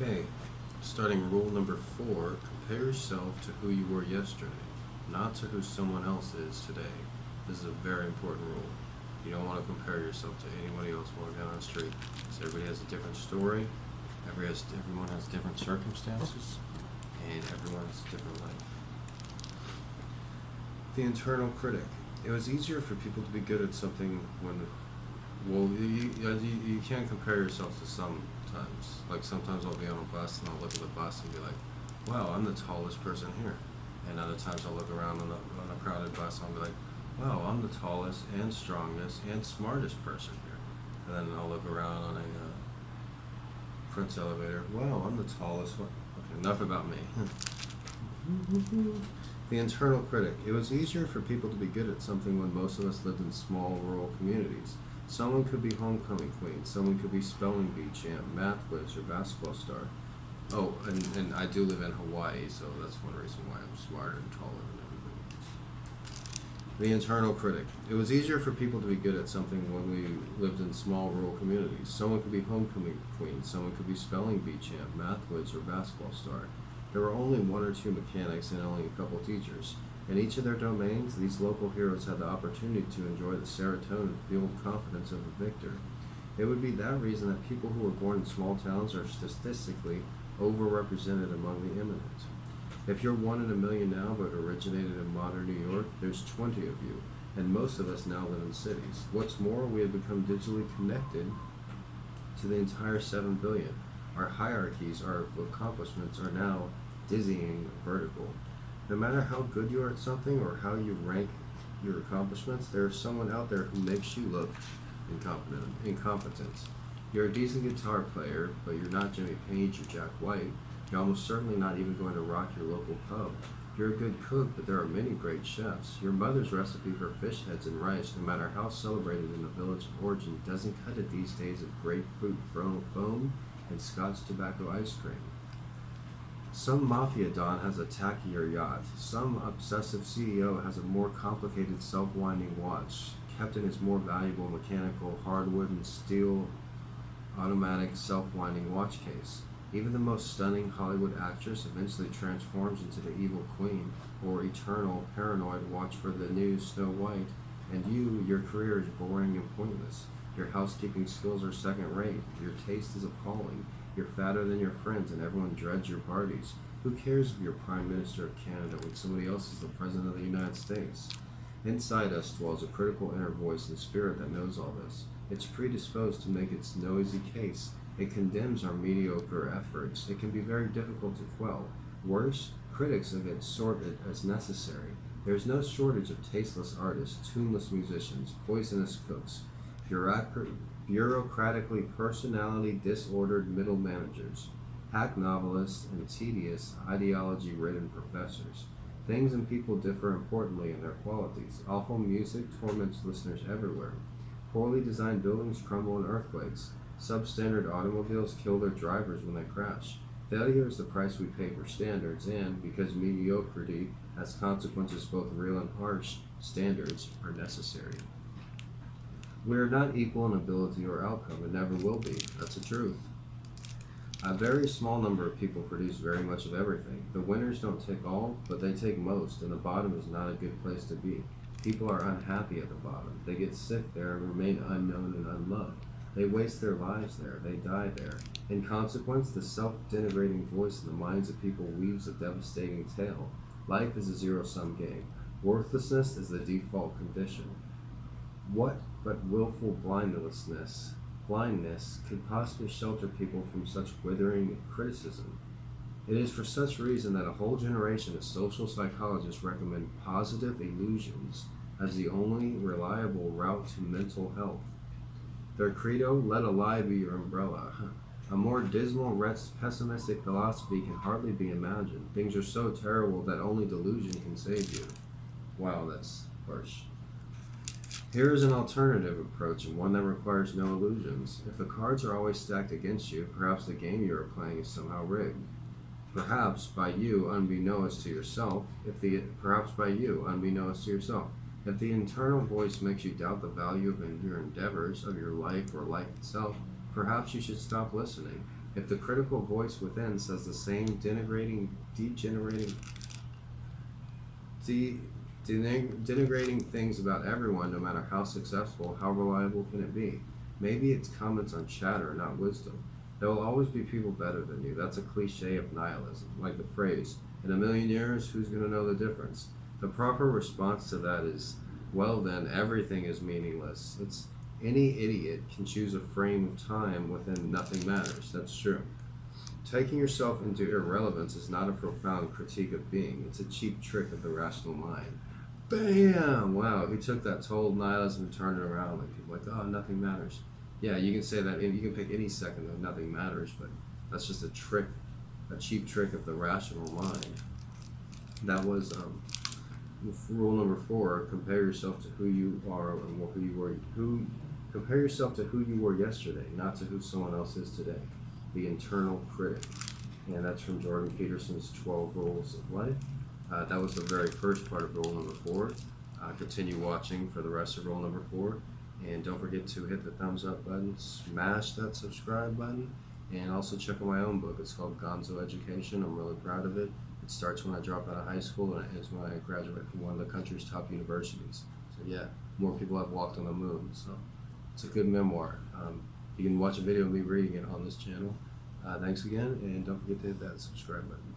Okay, starting rule number 4, compare yourself to who you were yesterday, not to who someone else is today. This is a very important rule. You don't want to compare yourself to anybody else walking down the street, because everybody has a different story, everyone has different circumstances, and everyone has a different life. The internal critic. It was easier for people to be good at something when, well, you can't compare yourself to sometimes. Like sometimes I'll be on a bus and I'll look at the bus and be like, wow, I'm the tallest person here. And other times I'll look around on a crowded bus and I'll be like, wow, I'm the tallest and strongest and smartest person here. And then I'll look around on a Prince elevator. Wow, I'm the tallest one. Okay, enough about me. The internal critic. It was easier for people to be good at something when most of us lived in small rural communities. Someone could be homecoming queen, someone could be spelling bee champ, math whiz, or basketball star. Oh, and I do live in Hawaii, so that's one reason why I'm smarter and taller than everybody else. The internal critic. It was easier for people to be good at something when we lived in small rural communities. Someone could be homecoming queen, someone could be spelling bee champ, math whiz, or basketball star. There were only one or two mechanics and only a couple teachers. In each of their domains, these local heroes had the opportunity to enjoy the serotonin-fueled confidence of a victor. It would be that reason that people who were born in small towns are statistically overrepresented among the eminent. If you're one in a million now but originated in modern New York, there's 20 of you, and most of us now live in cities. What's more, we have become digitally connected to the entire 7 billion. Our hierarchies, our accomplishments are now dizzying vertical. No matter how good you are at something or how you rank your accomplishments, there is someone out there who makes you look incompetent. You're a decent guitar player, but you're not Jimmy Page or Jack White. You're almost certainly not even going to rock your local pub. You're a good cook, but there are many great chefs. Your mother's recipe for fish heads and rice, no matter how celebrated in the village of origin, doesn't cut it these days of grapefruit foam and Scotch tobacco ice cream. Some mafia don has a tackier yacht. Some obsessive CEO has a more complicated self-winding watch. Kept in his more valuable mechanical, hardwood and steel automatic self-winding watch case. Even the most stunning Hollywood actress eventually transforms into the evil queen or eternal paranoid watch for the new Snow White. And your career is boring and pointless. Your housekeeping skills are second rate. Your taste is appalling. You're fatter than your friends and everyone dreads your parties. Who cares if you're Prime Minister of Canada when somebody else is the President of the United States? Inside us dwells a critical inner voice and spirit that knows all this. It's predisposed to make its noisy case. It condemns our mediocre efforts. It can be very difficult to quell. Worse, critics of it sort it as necessary. There is no shortage of tasteless artists, tuneless musicians, poisonous cooks, bureaucratically personality disordered middle managers, hack novelists, and tedious ideology-ridden professors. Things and people differ importantly in their qualities. Awful music torments listeners everywhere. Poorly designed buildings crumble in earthquakes. Substandard automobiles kill their drivers when they crash. Failure is the price we pay for standards, and because mediocrity has consequences both real and harsh, standards are necessary. We are not equal in ability or outcome, and never will be. That's the truth. A very small number of people produce very much of everything. The winners don't take all, but they take most, and the bottom is not a good place to be. People are unhappy at the bottom. They get sick there and remain unknown and unloved. They waste their lives there. They die there. In consequence, the self-denigrating voice in the minds of people weaves a devastating tale. Life is a zero-sum game. Worthlessness is the default condition. What but willful blindness could possibly shelter people from such withering criticism? It is for such reason that a whole generation of social psychologists recommend positive illusions as the only reliable route to mental health. Their credo, let a lie be your umbrella. A more dismal, pessimistic philosophy can hardly be imagined. Things are so terrible that only delusion can save you. Wow, that's harsh. Here is an alternative approach, and one that requires no illusions. If the cards are always stacked against you, perhaps the game you are playing is somehow rigged. Perhaps by you, unbeknownst to yourself, if the internal voice makes you doubt the value of your endeavors, of your life or life itself, perhaps you should stop listening. If the critical voice within says the same denigrating things about everyone, no matter how successful, how reliable can it be? Maybe it's comments on chatter, not wisdom. There will always be people better than you. That's a cliche of nihilism, like the phrase, in a million years, who's going to know the difference? The proper response to that is, well then, everything is meaningless. It's any idiot can choose a frame of time within nothing matters. That's true. Taking yourself into irrelevance is not a profound critique of being. It's a cheap trick of the rational mind. Bam! Wow, he took that total nihilism and turned it around. Like people are like, oh, nothing matters. Yeah, you can say that. You can pick any second that nothing matters, but that's just a trick, a cheap trick of the rational mind. That was rule number 4. Compare yourself to who you are and who you were. Compare yourself to who you were yesterday, not to who someone else is today. The internal critic, and that's from Jordan Peterson's 12 Rules of Life. That was the very first part of rule number 4. Continue watching for the rest of rule number 4, and don't forget to hit the thumbs up button, smash that subscribe button, and also check out my own book. It's called Gonzo Education. I'm really proud of it. It starts when I drop out of high school and it ends when I graduate from one of the country's top universities. So yeah, more people have walked on the moon. So it's a good memoir. You can watch a video of me reading it on this channel. Thanks again, and don't forget to hit that subscribe button.